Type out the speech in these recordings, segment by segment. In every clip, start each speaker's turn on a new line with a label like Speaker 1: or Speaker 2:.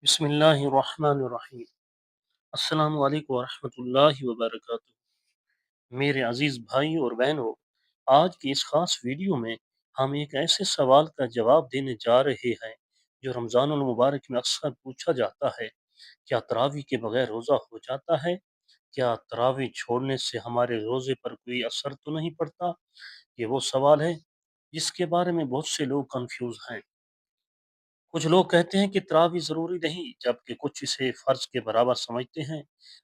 Speaker 1: بسم اللہ الرحمن الرحیم۔ السلام علیکم ورحمۃ اللہ وبرکاتہ۔ میرے عزیز بھائی اور بہنوں، آج کی اس خاص ویڈیو میں ہم ایک ایسے سوال کا جواب دینے جا رہے ہیں جو رمضان المبارک میں اکثر پوچھا جاتا ہے۔ کیا تراویح کے بغیر روزہ ہو جاتا ہے؟ کیا تراویح چھوڑنے سے ہمارے روزے پر کوئی اثر تو نہیں پڑتا؟ یہ وہ سوال ہے جس کے بارے میں بہت سے لوگ کنفیوز ہیں۔ کچھ لوگ کہتے ہیں کہ تراویح ضروری نہیں، جبکہ کچھ اسے فرض کے برابر سمجھتے ہیں۔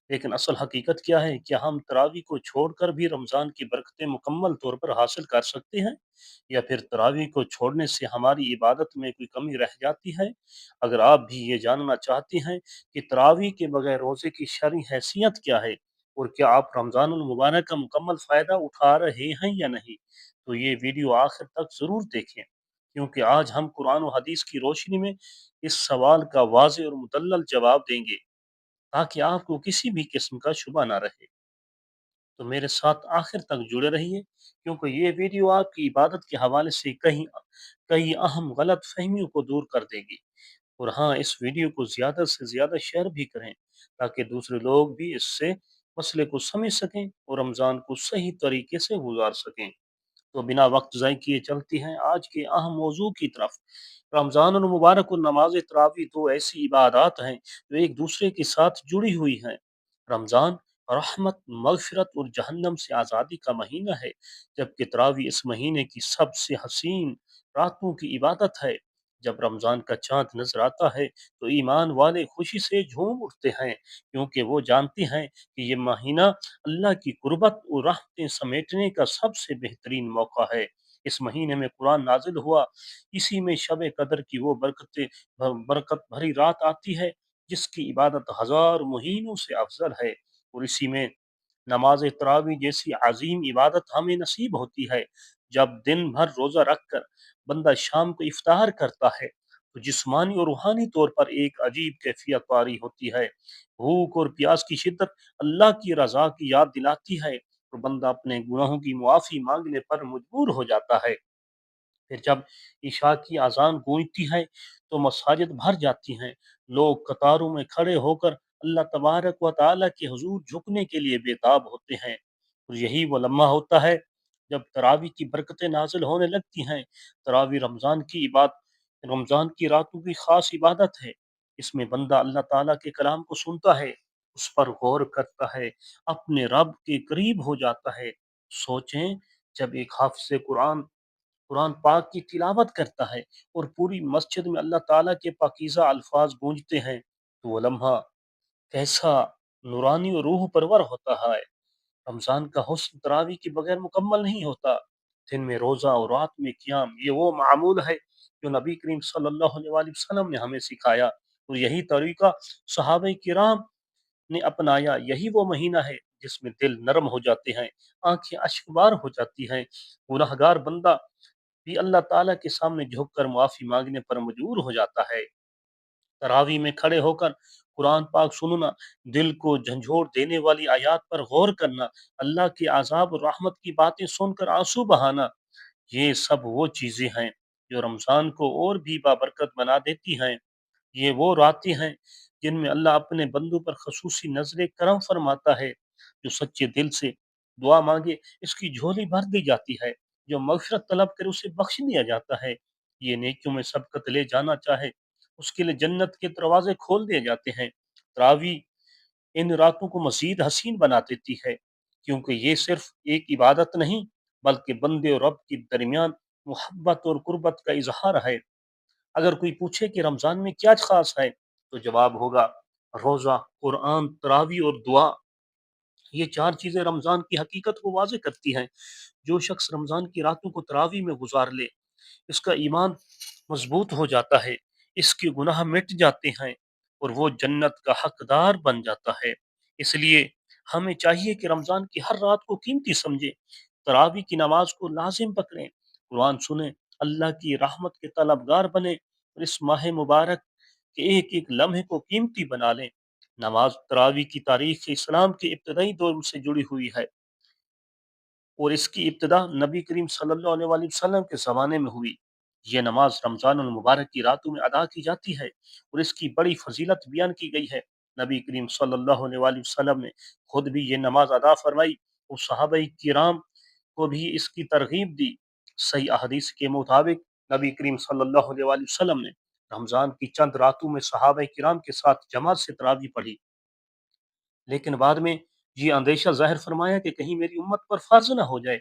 Speaker 1: لیکن اصل حقیقت کیا ہے؟ کیا ہم تراویح کو چھوڑ کر بھی رمضان کی برکتیں مکمل طور پر حاصل کر سکتے ہیں، یا پھر تراویح کو چھوڑنے سے ہماری عبادت میں کوئی کمی رہ جاتی ہے؟ اگر آپ بھی یہ جاننا چاہتے ہیں کہ تراویح کے بغیر روزے کی شرعی حیثیت کیا ہے، اور کیا آپ رمضان المبارک کا مکمل فائدہ اٹھا رہے ہیں یا نہیں، تو یہ ویڈیو آخر تک ضرور دیکھیں، کیونکہ آج ہم قرآن و حدیث کی روشنی میں اس سوال کا واضح اور مدلل جواب دیں گے، تاکہ آپ کو کسی بھی قسم کا شبہ نہ رہے۔ تو میرے ساتھ آخر تک جڑے رہیے، کیونکہ یہ ویڈیو آپ کی عبادت کے حوالے سے کئی اہم غلط فہمیوں کو دور کر دے گی۔ اور ہاں، اس ویڈیو کو زیادہ سے زیادہ شیئر بھی کریں، تاکہ دوسرے لوگ بھی اس سے مسئلے کو سمجھ سکیں اور رمضان کو صحیح طریقے سے گزار سکیں۔ تو بنا وقت ضائع کیے چلتی ہیں آج کے اہم موضوع کی طرف۔ رمضان المبارک اور نماز تراویح دو ایسی عبادات ہیں جو ایک دوسرے کے ساتھ جڑی ہوئی ہیں۔ رمضان رحمت، مغفرت اور جہنم سے آزادی کا مہینہ ہے، جبکہ تراویح اس مہینے کی سب سے حسین راتوں کی عبادت ہے۔ جب رمضان کا چاند نظر آتا ہے تو ایمان والے خوشی سے جھوم اٹھتے ہیں، کیونکہ وہ جانتے ہیں کہ یہ مہینہ اللہ کی قربت اور رحمتیں سمیٹنے کا سب سے بہترین موقع ہے۔ اس مہینے میں قرآن نازل ہوا، اسی میں شب قدر کی وہ برکت بھری رات آتی ہے جس کی عبادت ہزار مہینوں سے افضل ہے، اور اسی میں نماز تراویح جیسی عظیم عبادت ہمیں نصیب ہوتی ہے۔ جب دن بھر روزہ رکھ کر بندہ شام کو افطار کرتا ہے تو جسمانی اور روحانی طور پر ایک عجیب کیفیت طاری ہوتی ہے۔ بھوک اور پیاس کی شدت اللہ کی رضا کی یاد دلاتی ہے، اور بندہ اپنے گناہوں کی معافی مانگنے پر مجبور ہو جاتا ہے۔ پھر جب عشاء کی اذان گونجتی ہے تو مساجد بھر جاتی ہیں، لوگ قطاروں میں کھڑے ہو کر اللہ تبارک و تعالیٰ کے حضور جھکنے کے لیے بےتاب ہوتے ہیں، اور یہی وہ لمحہ ہوتا ہے جب تراویح کی برکتیں نازل ہونے لگتی ہیں۔ تراویح رمضان کی راتوں کی خاص عبادت ہے۔ اس میں بندہ اللہ تعالیٰ کے کلام کو سنتا ہے، اس پر غور کرتا ہے، اپنے رب کے قریب ہو جاتا ہے۔ سوچیں، جب ایک حافظ قرآن پاک کی تلاوت کرتا ہے اور پوری مسجد میں اللہ تعالیٰ کے پاکیزہ الفاظ گونجتے ہیں، تو وہ لمحہ کیسا نورانی اور روح پرور ہوتا ہے۔ رمضان کا حسن تراویح کے بغیر مکمل نہیں ہوتا۔ دن میں روزہ اور رات میں قیام، یہ وہ معمول ہے جو نبی کریم صلی اللہ علیہ وآلہ وسلم نے ہمیں سکھایا، اور یہی طریقہ صحابہ کرام نے اپنایا۔ یہی وہ مہینہ ہے جس میں دل نرم ہو جاتے ہیں، آنکھیں اشکبار ہو جاتی ہیں، گناہگار بندہ بھی اللہ تعالیٰ کے سامنے جھک کر معافی مانگنے پر مجبور ہو جاتا ہے۔ تراویح میں کھڑے ہو کر قرآن پاک سننا، دل کو جھنجھوڑ دینے والی آیات پر غور کرنا، اللہ کے عذاب اور رحمت کی باتیں سن کر آنسو بہانا، یہ سب وہ چیزیں ہیں جو رمضان کو اور بھی بابرکت بنا دیتی ہیں۔ یہ وہ راتیں ہیں جن میں اللہ اپنے بندوں پر خصوصی نظر کرم فرماتا ہے۔ جو سچے دل سے دعا مانگے اس کی جھولی بھر دی جاتی ہے، جو مغفرت طلب کرے اسے بخش دیا جاتا ہے، یہ نیکیوں میں سبقت لے جانا چاہے اس کے لیے جنت کے دروازے کھول دیے جاتے ہیں۔ تراویح ان راتوں کو مزید حسین بنا دیتی ہے، کیونکہ یہ صرف ایک عبادت نہیں بلکہ بندے اور رب کے درمیان محبت اور قربت کا اظہار ہے۔ اگر کوئی پوچھے کہ رمضان میں کیا خاص ہے، تو جواب ہوگا روزہ، قرآن، تراویح اور دعا۔ یہ چار چیزیں رمضان کی حقیقت کو واضح کرتی ہیں۔ جو شخص رمضان کی راتوں کو تراویح میں گزار لے، اس کا ایمان مضبوط ہو جاتا ہے، اس کے گناہ مٹ جاتے ہیں، اور وہ جنت کا حقدار بن جاتا ہے۔ اس لیے ہمیں چاہیے کہ رمضان کی ہر رات کو قیمتی سمجھیں، تراویح کی نماز کو لازم پکڑیں، قرآن سنیں، اللہ کی رحمت کے طلبگار بنیں، اور اس ماہ مبارک کے ایک ایک لمحے کو قیمتی بنا لیں۔ نماز تراویح کی تاریخ اسلام کے ابتدائی دور سے جڑی ہوئی ہے، اور اس کی ابتدا نبی کریم صلی اللہ علیہ وآلہ وسلم کے زمانے میں ہوئی۔ یہ نماز رمضان المبارک کی راتوں میں ادا کی جاتی ہے اور اس کی بڑی فضیلت بیان کی گئی ہے۔ نبی کریم صلی اللہ علیہ وآلہ وسلم نے خود بھی یہ نماز ادا فرمائی اور صحابہ کرام کو بھی اس کی ترغیب دی۔ صحیح احادیث کے مطابق نبی کریم صلی اللہ علیہ وآلہ وسلم نے رمضان کی چند راتوں میں صحابہ کرام کے ساتھ جماعت سے تراویح پڑھی، لیکن بعد میں یہ اندیشہ ظاہر فرمایا کہ کہیں میری امت پر فرض نہ ہو جائے،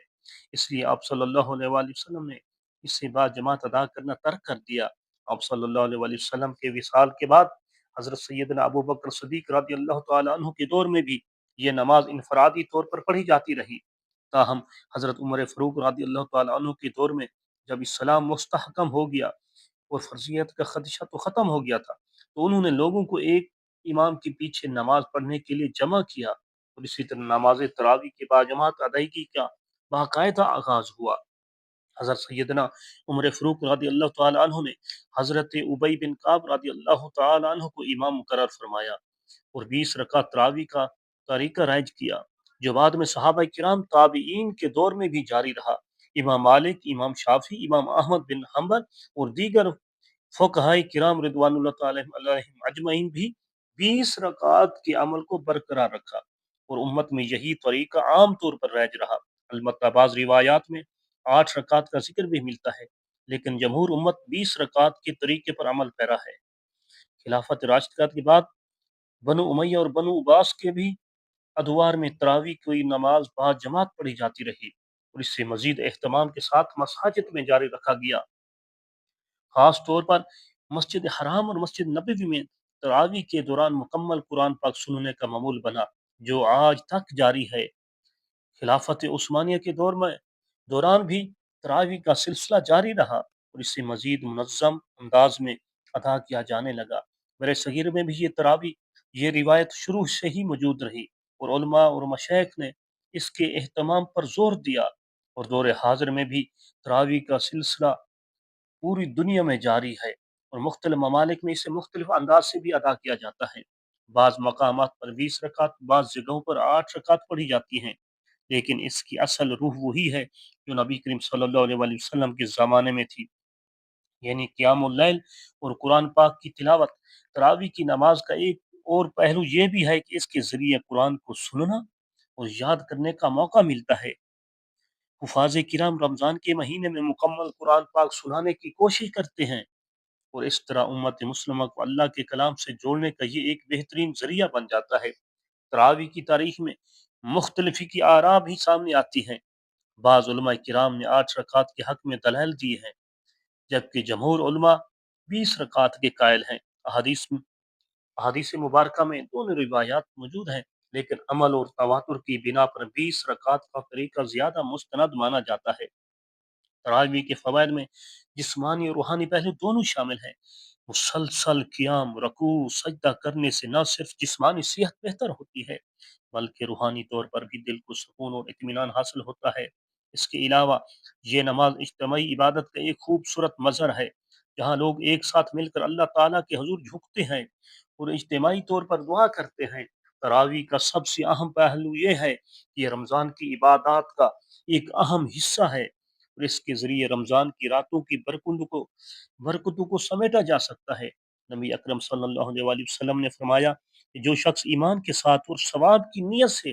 Speaker 1: اس لیے آپ صلی اللہ علیہ وآلہ وسلم نے اس سے بعد جماعت ادا کرنا ترک کر دیا۔ آپ صلی اللہ علیہ وآلہ وسلم کے وصال کے بعد حضرت سیدنا ابو بکر صدیق رضی اللہ تعالی عنہ کے دور میں بھی یہ نماز انفرادی طور پر پڑھی جاتی رہی، تاہم حضرت عمر فاروق رضی اللہ تعالی عنہ کے دور میں جب اسلام مستحکم ہو گیا اور فرضیت کا خدشہ تو ختم ہو گیا تھا، تو انہوں نے لوگوں کو ایک امام کے پیچھے نماز پڑھنے کے لیے جمع کیا اور اسی طرح نماز تراویح کے بعد جماعت ادائیگی کا باقاعدہ آغاز ہوا۔ حضرت سیدنا عمر فاروق رضی اللہ تعالی عنہ نے حضرت ابی بن کعب رضی اللہ تعالی عنہ کو امام مقرر فرمایا اور 20 رکعت تراویح کا طریقہ رائج کیا، جو بعد میں صحابہ کرام تابعین کے دور میں بھی جاری رہا۔ امام مالک، امام شافعی، امام احمد بن حنبل اور دیگر فقہائے کرام رضوان اللہ تعالی علیہم اجمعین بھی 20 رکعات کے عمل کو برقرار رکھا اور امت میں یہی طریقہ عام طور پر رائج رہا۔ البتہ بعض روایات میں 8 رکعات کا ذکر بھی ملتا ہے، لیکن جمہور امت 20 رکعات کے طریقے پر عمل پیرا ہے۔ خلافت راشدہ کے بعد بنو امیہ اور بنو عباس کے بھی ادوار میں تراویح کی نماز بعد جماعت پڑھی جاتی رہی اور اس سے مزید اہتمام کے ساتھ مساجد میں جاری رکھا گیا۔ خاص طور پر مسجد حرام اور مسجد نبوی میں تراویح کے دوران مکمل قرآن پاک سننے کا معمول بنا، جو آج تک جاری ہے۔ خلافت عثمانیہ کے دوران بھی تراویح کا سلسلہ جاری رہا اور اس سے مزید منظم انداز میں ادا کیا جانے لگا۔ میرے صغیر میں بھی یہ روایت شروع سے ہی موجود رہی اور علماء اور مشائخ نے اس کے اہتمام پر زور دیا اور دور حاضر میں بھی تراویح کا سلسلہ پوری دنیا میں جاری ہے اور مختلف ممالک میں اسے مختلف انداز سے بھی ادا کیا جاتا ہے۔ بعض مقامات پر 20 رکعت، بعض جگہوں پر 8 رکعت پڑھی جاتی ہیں، لیکن اس کی اصل روح وہی ہے جو نبی کریم صلی اللہ علیہ وآلہ وسلم کے زمانے میں تھی، یعنی قیام اللیل اور قرآن پاک کی تلاوت۔ تراویح کی نماز کا ایک اور پہلو یہ بھی ہے کہ اس کے ذریعے قرآن کو سننا اور یاد کرنے کا موقع ملتا ہے۔ حفاظ کرام رمضان کے مہینے میں مکمل قرآن پاک سنانے کی کوشش کرتے ہیں اور اس طرح امت مسلمہ کو اللہ کے کلام سے جوڑنے کا یہ ایک بہترین ذریعہ بن جاتا ہے۔ تراویح کی تاریخ میں مختلف کی آراء بھی سامنے آتی ہیں۔ بعض علماء کرام نے 8 رکعت کے حق میں دلائل دی ہیں، جبکہ جمہور علماء 20 رکعت کے قائل ہیں۔ احادیث مبارکہ میں دونوں روایات موجود ہیں، لیکن عمل اور تواتر کی بنا پر 20 رکعت کا طریقہ زیادہ مستند مانا جاتا ہے۔ تراویح کے فوائد میں جسمانی اور روحانی پہلو دونوں شامل ہیں۔ مسلسل قیام، رکوع، سجدہ کرنے سے نہ صرف جسمانی صحت بہتر ہوتی ہے، بلکہ روحانی طور پر بھی دل کو سکون اور اطمینان حاصل ہوتا ہے۔ اس کے علاوہ یہ نماز اجتماعی عبادت کا ایک خوبصورت مظہر ہے، جہاں لوگ ایک ساتھ مل کر اللہ تعالیٰ کے حضور جھکتے ہیں اور اجتماعی طور پر دعا کرتے ہیں۔ تراویح کا سب سے اہم پہلو یہ ہے کہ یہ رمضان کی عبادات کا ایک اہم حصہ ہے اور اس کے ذریعے رمضان کی راتوں کی برکتوں کو سمیٹا جا سکتا ہے۔ نبی اکرم صلی اللہ علیہ وآلہ وسلم نے فرمایا کہ جو شخص ایمان کے ساتھ اور ثواب کی نیت سے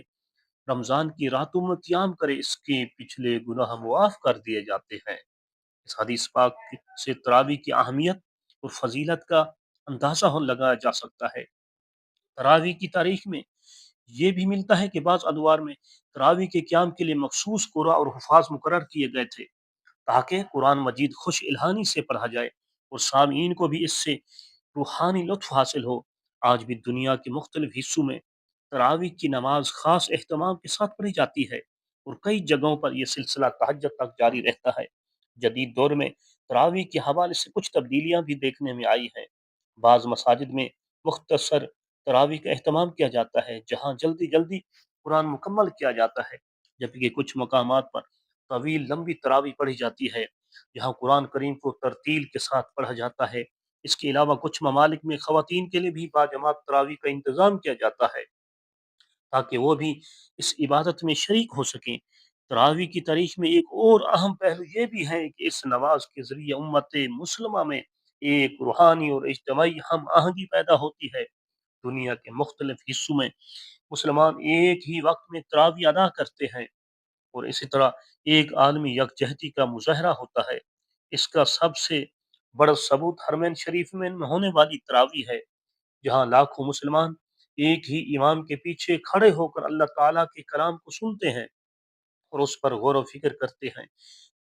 Speaker 1: رمضان کی راتوں میں قیام کرے، اس کے پچھلے گناہ معاف کر دیے جاتے ہیں۔ اس حدیث پاک سے تراویح کی اہمیت اور فضیلت کا اندازہ لگایا جا سکتا ہے۔ تراویح کی تاریخ میں یہ بھی ملتا ہے کہ بعض ادوار میں تراویح کے قیام کے لیے مخصوص قرآن اور حفاظ مقرر کیے گئے تھے، تاکہ قرآن مجید خوش الہانی سے پڑھا جائے اور سامعین کو بھی اس سے روحانی لطف حاصل ہو۔ آج بھی دنیا کے مختلف حصوں میں تراویح کی نماز خاص اہتمام کے ساتھ پڑھی جاتی ہے اور کئی جگہوں پر یہ سلسلہ تہجد تک جاری رہتا ہے۔ جدید دور میں تراویح کے حوالے سے کچھ تبدیلیاں بھی دیکھنے میں آئی ہیں۔ بعض مساجد میں مختصر تراویح کا اہتمام کیا جاتا ہے، جہاں جلدی جلدی قرآن مکمل کیا جاتا ہے، جبکہ کچھ مقامات پر طویل لمبی تراویح پڑھی جاتی ہے، جہاں قرآن کریم کو ترتیل کے ساتھ پڑھا جاتا ہے۔ اس کے علاوہ کچھ ممالک میں خواتین کے لیے بھی باجماعت تراویح کا انتظام کیا جاتا ہے، تاکہ وہ بھی اس عبادت میں شریک ہو سکیں۔ تراویح کی تاریخ میں ایک اور اہم پہلو یہ بھی ہے کہ اس نماز کے ذریعے امت مسلمہ میں ایک روحانی اور اجتماعی ہم آہنگی پیدا ہوتی ہے۔ دنیا کے مختلف حصوں میں مسلمان ایک ہی وقت میں تراویح ادا کرتے ہیں، اور اسی طرح ایک عالمی یکجہتی کا مظاہرہ ہوتا ہے۔ اس کا سب سے بڑا ثبوت حرمین شریف میں ہونے والی تراویح ہے، جہاں لاکھوں مسلمان ایک ہی امام کے پیچھے کھڑے ہو کر اللہ تعالیٰ کے کلام کو سنتے ہیں اور اس پر غور و فکر کرتے ہیں۔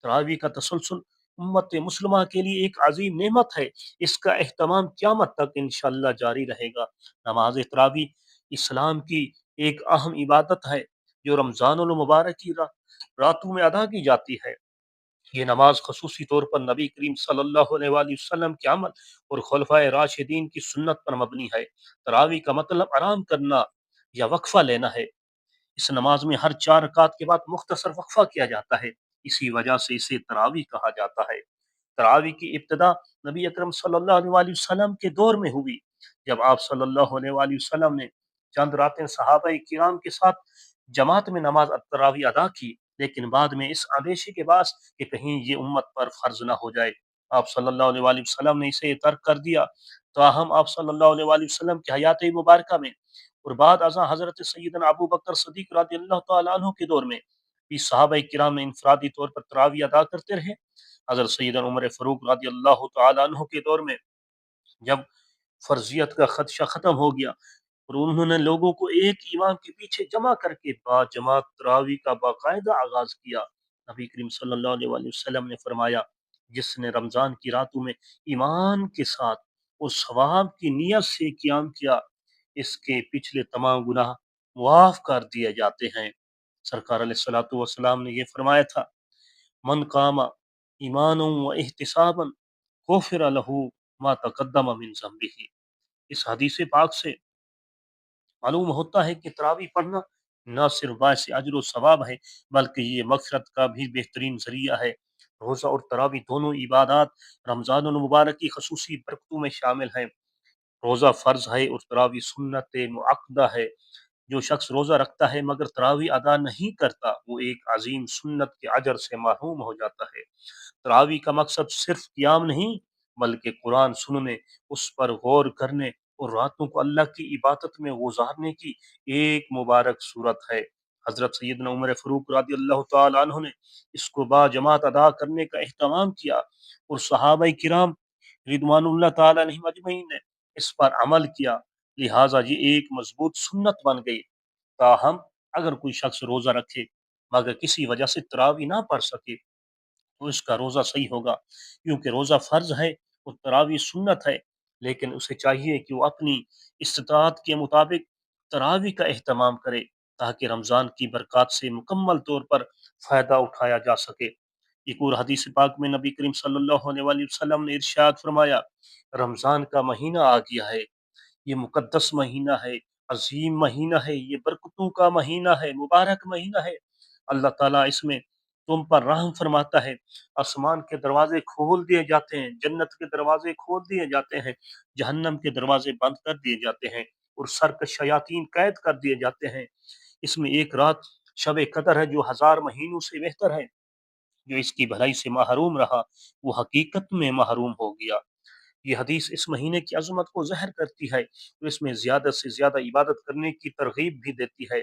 Speaker 1: تراویح کا تسلسل امت مسلمہ کے لیے ایک عظیم نعمت ہے۔ اس کا اہتمام قیامت تک انشاءاللہ جاری رہے گا۔ نماز تراویح اسلام کی ایک اہم عبادت ہے جو رمضان المبارک کی راتوں میں ادا کی جاتی ہے۔ یہ نماز خصوصی طور پر نبی کریم صلی اللہ علیہ وآلہ وسلم کے عمل اور خلفائے راشدین کی سنت پر مبنی ہے۔ تراویح کا مطلب آرام کرنا یا وقفہ لینا ہے۔ اس نماز میں ہر 4 رکعت کے بعد مختصر وقفہ کیا جاتا ہے، اسی وجہ سے اسے تراویح کہا جاتا ہے۔ تراویح کی ابتدا نبی اکرم صلی اللہ علیہ وآلہ وسلم کے دور میں ہوئی، جب آپ صلی اللہ علیہ وآلہ وسلم نے چند راتیں صحابہ کرام کے ساتھ جماعت میں نماز تراویح ادا کی، لیکن بعد میں اس اندیشے کے باعث کہ کہیں یہ امت پر فرض نہ ہو جائے، آپ صلی اللہ علیہ وآلہ وسلم نے اسے ترک کر دیا۔ تاہم آپ صلی اللہ علیہ وآلہ وسلم کی حیات مبارکہ میں اور بعد ازاں حضرت سیدنا ابو بکر صدیق رضی اللہ تعالیٰ عنہ کے دور میں بھی صحابہ کرام نے انفرادی طور پر تراویح ادا کرتے رہے۔ حضرت سیدنا عمر فاروق رضی اللہ تعالیٰ عنہ کے دور میں جب فرضیت کا خدشہ ختم ہو گیا اور انہوں نے لوگوں کو ایک امام کے پیچھے جمع کر کے با جماعت تراویح کا باقاعدہ آغاز کیا، نبی کریم صلی اللہ علیہ وآلہ وسلم نے فرمایا، جس نے رمضان کی راتوں میں ایمان کے ساتھ اور ثواب کی نیت سے قیام کیا، اس کے پچھلے تمام گناہ معاف کر دیے جاتے ہیں۔ سرکار علیہ الصلوۃ والسلام نے یہ فرمایا تھا، من قام ایمانا و احتسابا غفر له ما تقدم من ذنبه۔ اس حدیث پاک سے معلوم ہوتا ہے کہ تراویح پڑھنا نہ صرف باعث اجر و ثواب ہے، بلکہ یہ مغفرت کا بھی بہترین ذریعہ ہے۔ روزہ اور تراویح دونوں عبادات رمضان المبارک کی خصوصی برکتوں میں شامل ہیں۔ روزہ فرض ہے اور تراویح سنت مؤکدہ ہے۔ جو شخص روزہ رکھتا ہے مگر تراویح ادا نہیں کرتا، وہ ایک عظیم سنت کے اجر سے محروم ہو جاتا ہے۔ تراویح کا مقصد صرف قیام نہیں، بلکہ قرآن سننے، اس پر غور کرنے اور راتوں کو اللہ کی عبادت میں گزارنے کی ایک مبارک صورت ہے۔ حضرت سیدنا عمر فاروق رضی اللہ تعالیٰ عنہ نے اس کو با جماعت ادا کرنے کا اہتمام کیا اور صحابہ کرام رضوان اللہ تعالیٰ عنہم اجمعین نے اس پر عمل کیا، لہٰذا یہ ایک مضبوط سنت بن گئی۔ تاہم اگر کوئی شخص روزہ رکھے مگر کسی وجہ سے تراویح نہ پڑھ سکے تو اس کا روزہ صحیح ہوگا، کیونکہ روزہ فرض ہے اور تراویح سنت ہے، لیکن اسے چاہیے کہ وہ اپنی استطاعت کے مطابق تراویح کا اہتمام کرے تاکہ رمضان کی برکات سے مکمل طور پر فائدہ اٹھایا جا سکے۔ ایک اور حدیث پاک میں نبی کریم صلی اللہ علیہ وآلہ وسلم نے ارشاد فرمایا، رمضان کا مہینہ آ گیا ہے، یہ مقدس مہینہ ہے، عظیم مہینہ ہے، یہ برکتوں کا مہینہ ہے، مبارک مہینہ ہے۔ اللہ تعالیٰ اس میں تم پر رحم فرماتا ہے، آسمان کے دروازے کھول دیے جاتے ہیں، جنت کے دروازے کھول دیے جاتے ہیں، جہنم کے دروازے بند کر دیے جاتے ہیں اور سرکش شیاطین قید کر دیے جاتے ہیں۔ اس میں ایک رات شب قدر ہے جو 1000 مہینوں سے بہتر ہے۔ جو اس کی بھلائی سے محروم رہا وہ حقیقت میں محروم ہو گیا۔ یہ حدیث اس مہینے کی عظمت کو ظاہر کرتی ہے اور اس میں زیادہ سے زیادہ عبادت کرنے کی ترغیب بھی دیتی ہے۔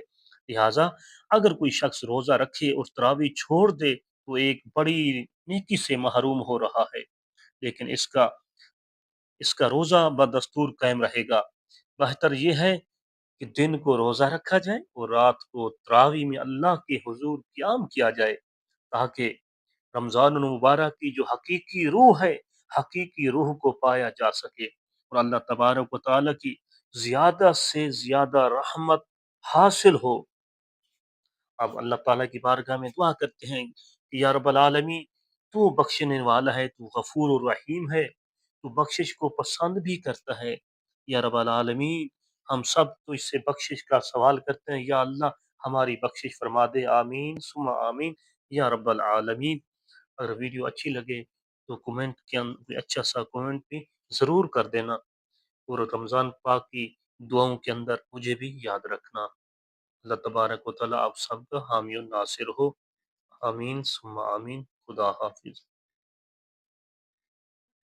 Speaker 1: لہٰذا اگر کوئی شخص روزہ رکھے اور تراویح چھوڑ دے تو ایک بڑی نیکی سے محروم ہو رہا ہے، لیکن اس کا روزہ بدستور قائم رہے گا۔ بہتر یہ ہے کہ دن کو روزہ رکھا جائے اور رات کو تراویح میں اللہ کے حضور قیام کیا جائے، تاکہ رمضان المبارک کی جو حقیقی روح ہے، حقیقی روح کو پایا جا سکے اور اللہ تبارک و تعالیٰ کی زیادہ سے زیادہ رحمت حاصل ہو۔ اب اللہ تعالیٰ کی بارگاہ میں دعا کرتے ہیں کہ یا رب العالمین، تو بخشنے والا ہے، تو غفور الرحیم ہے، تو بخشش کو پسند بھی کرتا ہے۔ یا رب العالمین، ہم سب تو اس سے بخشش کا سوال کرتے ہیں، یا اللہ ہماری بخشش فرما دے، آمین ثم آمین یا رب العالمین۔ اگر ویڈیو اچھی لگے تو کومنٹ کے اندر اچھا سا کومنٹ بھی ضرور کر دینا، اور رمضان پاک کی دعاؤں کے اندر مجھے بھی یاد رکھنا۔ اللہ تبارک و تعالیٰ آپ سب کا حامی و ناصر ہو۔ آمین ثم آمین. خدا حافظ.